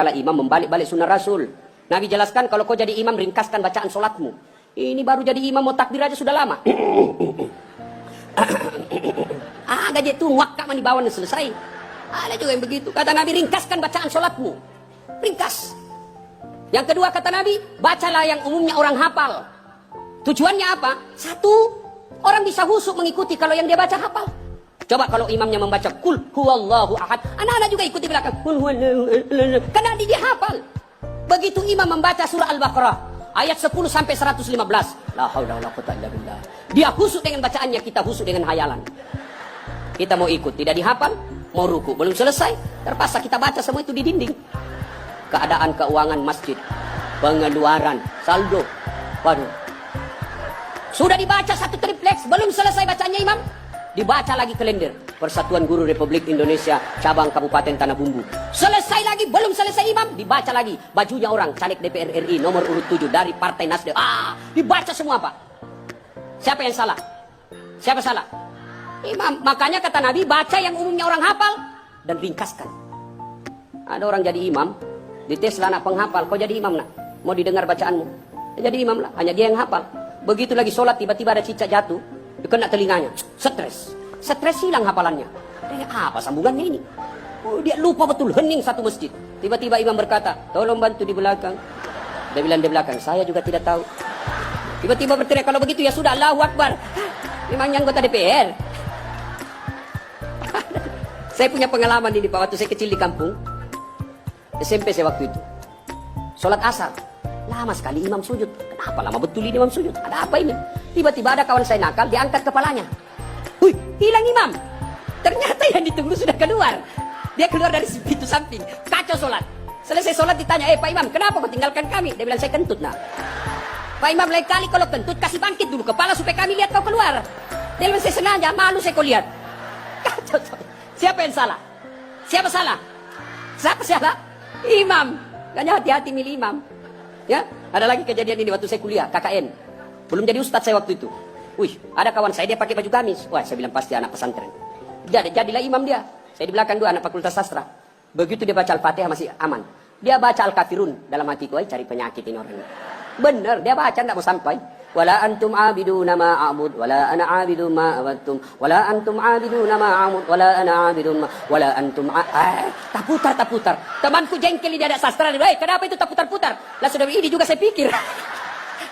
Kalau imam membalik-balik sunnah Rasul. Nabi jelaskan kalau kau jadi imam ringkaskan bacaan solatmu. Ini baru jadi imam mau takbir aja sudah lama. Gajet itu muakkak mani bawaan selesai. Ada juga yang begitu. Kata Nabi ringkaskan bacaan solatmu. Ringkas. Yang kedua kata Nabi, bacalah yang umumnya orang hafal. Tujuannya apa? Satu, orang bisa husuk mengikuti kalau yang dia baca hafal. Coba kalau imamnya membaca kul huwallahu ahad, anak-anak juga ikut di belakang. Kul huwallahu ahad. Karena dia hafal. Begitu imam membaca surah Al-Baqarah ayat 10 sampai 115. La haula wala quwwata illa billah. Dia husuk dengan bacaannya, kita husuk dengan hayalan. Kita mau ikut, tidak dihafal, mau ruku, belum selesai, terpaksa kita baca semua itu di dinding. Keadaan keuangan masjid, pengeluaran, saldo. Waduh. Sudah dibaca satu tripleks, belum selesai bacanya imam. Dibaca lagi kalender Persatuan Guru Republik Indonesia cabang Kabupaten Tanah Bumbu. Selesai lagi, belum selesai imam, dibaca lagi bajunya orang caleg DPR RI nomor urut 7 dari Partai Nasdem. Dibaca semua Pak. Siapa yang salah? Siapa salah? Imam. Makanya kata Nabi, baca yang umumnya orang hafal dan ringkaskan. Ada orang jadi imam, dites lah anak penghafal, kau jadi imam nak, mau didengar bacaanmu, jadi imam lah, hanya dia yang hafal. Begitu lagi sholat tiba-tiba ada cicak jatuh, kena telinganya, stres hilang hafalannya. Apa sambungannya ini? Dia lupa betul, hening satu masjid. Tiba-tiba imam berkata, tolong bantu di belakang. Dia bilang di belakang, saya juga tidak tahu. Tiba-tiba berteriak, kalau begitu ya sudah, Allahu Akbar. Memangnya anggota DPR. Saya punya pengalaman ini Pak, waktu saya kecil di kampung SMP saya waktu itu. Sholat asar, lama sekali imam sujud. Kenapa lama betul ini imam sujud? Ada apa ini? Tiba-tiba ada kawan saya nakal, diangkat kepalanya. Wih, hilang imam. Ternyata yang ditunggu sudah keluar. Dia keluar dari pintu samping, kacau sholat. Selesai sholat ditanya, Pak Imam, kenapa kau tinggalkan kami? Dia bilang, saya kentut nak. Pak Imam, lain kali kalau kentut, kasih bangkit dulu kepala supaya kami lihat kau keluar. Dia bilang, saya sengaja, malu saya kau lihat. Kacau sholat. Siapa yang salah? Siapa salah? Siapa salah? Imam. Makanya hati-hati milih imam. Ya, ada lagi kejadian ini waktu saya kuliah, KKN. Belum jadi ustadz saya waktu itu. Wih, ada kawan saya, dia pakai baju gamis. Wah, saya bilang pasti anak pesantren. Jadilah imam dia. Saya di belakang dua anak fakultas sastra. Begitu dia baca Al-Fatihah masih aman. Dia baca Al-Kafirun dalam hatiku, cari penyakit ini orang ini. Bener, dia baca enggak mau sampai. Wala antum abiduna ma a'bud wala ana abidu ma abattum wala antum abiduna ma a'bud wala ana abidun ma wala antum tak putar. Temanku jengkel dia ada sastra. Kenapa itu tak putar-putar? Lah sudah ini juga saya pikir.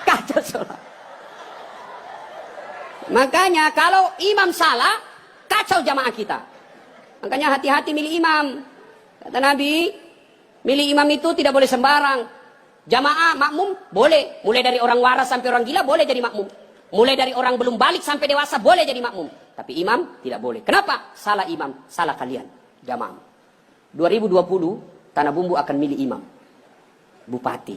Kacau sholat. Makanya kalau imam salah, kacau jamaah kita. Makanya hati-hati milih imam. Kata Nabi, milih imam itu tidak boleh sembarang. Jamaah makmum boleh, mulai dari orang waras sampai orang gila boleh jadi makmum. Mulai dari orang belum balik sampai dewasa boleh jadi makmum. Tapi imam tidak boleh. Kenapa? Salah imam, salah kalian. Jamaah. 2020 Tanah Bumbu akan milih imam. Bupati.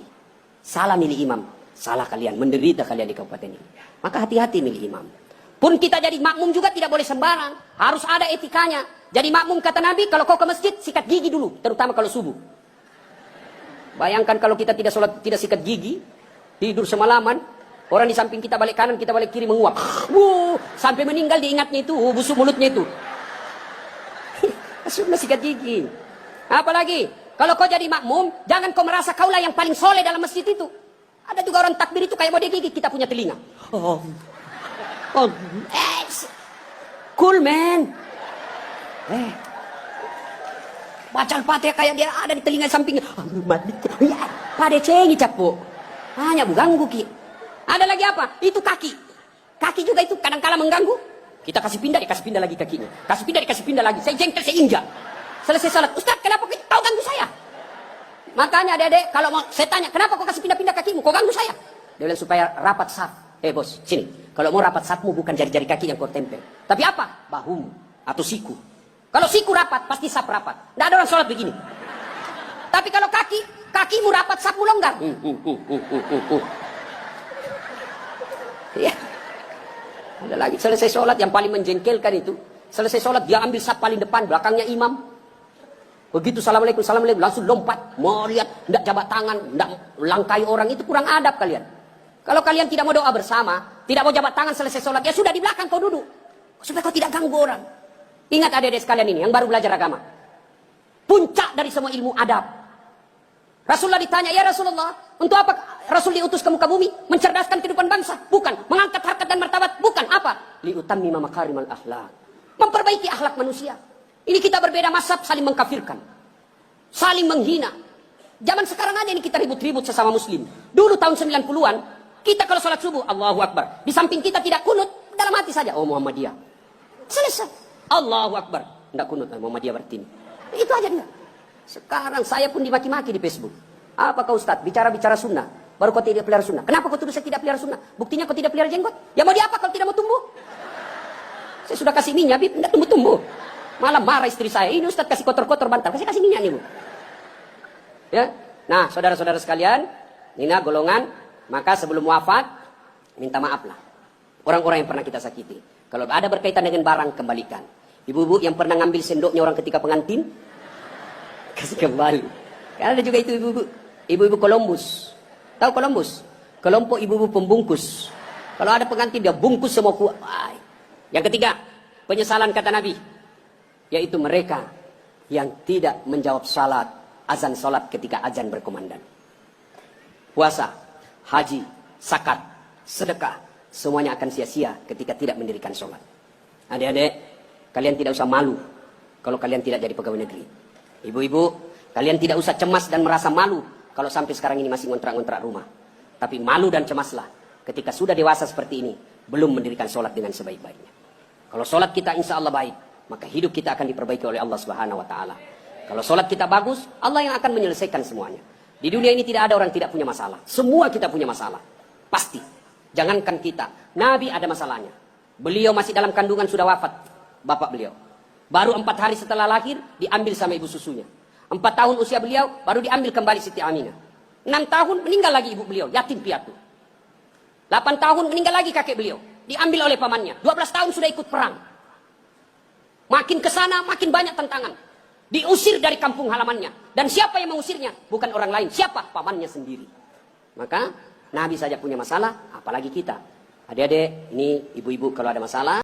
Salah milih imam, salah kalian. Menderita kalian di kabupaten ini. Maka hati-hati milih imam. Pun kita jadi makmum juga tidak boleh sembarang. Harus ada etikanya. Jadi makmum kata Nabi, kalau kau ke masjid sikat gigi dulu, terutama kalau subuh. Bayangkan kalau kita tidak sholat, tidak sikat gigi, tidur semalaman, orang di samping kita balik kanan, kita balik kiri menguap. Sampai meninggal diingatnya itu, busuk mulutnya itu. Sudah sikat gigi. Apalagi, kalau kau jadi makmum, jangan kau merasa kaulah yang paling soleh dalam masjid itu. Ada juga orang takbir itu kayak mau digigit, kita punya telinga. Cool man. Baca Al-Fatihah kayak dia ada di telinga sampingnya. Pada cengi capo. Hanya ganggu ki. Ada lagi apa? Itu kaki. Kaki juga itu kadang-kala mengganggu. Kita kasih pindah, dikasih pindah lagi kakinya. Kasih pindah, dikasih pindah lagi. Saya jengkel, saya injak. Selesai salat. Ustaz, kenapa kau ganggu saya? Makanya adik-adik, kalau mau saya tanya, kenapa kau kasih pindah-pindah kakimu? Kau ganggu saya? Dia bilang supaya rapat saf. Bos, sini. Kalau mau rapat safmu bukan jari-jari kaki yang kau tempel. Tapi apa? Bahumu atau siku. Kalau siku rapat, pasti saf rapat. Tidak ada orang sholat begini. Tapi kalau kakimu rapat, safmu longgar. Ya. Ada lagi, selesai sholat yang paling menjengkelkan itu. Selesai sholat, dia ambil saf paling depan, belakangnya imam. Begitu assalamualaikum, langsung lompat. Mau lihat, tidak jabat tangan, tidak langkai orang, itu kurang adab kalian. Kalau kalian tidak mau doa bersama, tidak mau jabat tangan selesai sholat, ya sudah di belakang kau duduk. Supaya kau tidak ganggu orang. Ingat adik-adik sekalian ini yang baru belajar agama. Puncak dari semua ilmu adab. Rasulullah ditanya, ya Rasulullah, untuk apa Rasul diutus ke muka bumi? Mencerdaskan kehidupan bangsa? Bukan. Mengangkat harkat dan martabat? Bukan. Apa? Liutammima makarimal akhlak. Memperbaiki akhlak manusia. Ini kita berbeda mazhab, saling mengkafirkan. Saling menghina. Zaman sekarang aja ini kita ribut-ribut sesama muslim. Dulu tahun 90-an, kita kalau sholat subuh, Allahu Akbar. Di samping kita tidak kunut, dalam hati saja, oh Muhammadiyah. Selesai. Allahu Akbar. Tidak kunut, Muhammadiyah berarti ini. Itu aja dia. Sekarang saya pun dimaki-maki di Facebook. Apa kau Ustaz? Bicara-bicara sunnah. Baru kau tidak pelihara sunnah. Kenapa kau tuduh saya tidak pelihara sunnah? Buktinya kau tidak pelihara jenggot. Ya mau diapa kalau tidak mau tumbuh? Saya sudah kasih minyak, Bib. Tidak tumbuh-tumbuh. Malah marah istri saya. Ini Ustaz kasih kotor-kotor bantal. Kasih minyak nih, Bu. Ya. Nah, saudara-saudara sekalian. Nina golongan. Maka sebelum wafat, minta maaflah. Orang-orang yang pernah kita sakiti. Kalau ada berkaitan dengan barang, kembalikan. Ibu-ibu yang pernah ngambil sendoknya orang ketika pengantin, kasih kembali. Karena ada juga itu ibu-ibu Columbus. Tahu Columbus? Kelompok ibu-ibu pembungkus. Kalau ada pengantin dia bungkus semua kuat. Yang ketiga, penyesalan kata Nabi, yaitu mereka yang tidak menjawab azan salat ketika azan berkumandang. Puasa, haji, zakat, sedekah, semuanya akan sia-sia ketika tidak mendirikan salat. Adik-adik, kalian tidak usah malu kalau kalian tidak jadi pegawai negeri. Ibu-ibu, kalian tidak usah cemas dan merasa malu kalau sampai sekarang ini masih ngontrak-ngontrak rumah. Tapi malu dan cemaslah ketika sudah dewasa seperti ini, belum mendirikan sholat dengan sebaik-baiknya. Kalau sholat kita insya Allah baik, maka hidup kita akan diperbaiki oleh Allah Subhanahu Wa Taala. Kalau sholat kita bagus, Allah yang akan menyelesaikan semuanya. Di dunia ini tidak ada orang tidak punya masalah. Semua kita punya masalah. Pasti. Jangankan kita. Nabi ada masalahnya. Beliau masih dalam kandungan sudah wafat. Bapak beliau. Baru 4 hari setelah lahir, diambil sama ibu susunya. 4 tahun usia beliau, baru diambil kembali Siti Aminah. 6 tahun, meninggal lagi ibu beliau, yatim piatu. 8 tahun, meninggal lagi kakek beliau. Diambil oleh pamannya. 12 tahun sudah ikut perang. Makin ke sana, makin banyak tantangan. Diusir dari kampung halamannya. Dan siapa yang mengusirnya? Bukan orang lain. Siapa? Pamannya sendiri. Maka, Nabi saja punya masalah, apalagi kita. Adik-adik, ini ibu-ibu kalau ada masalah,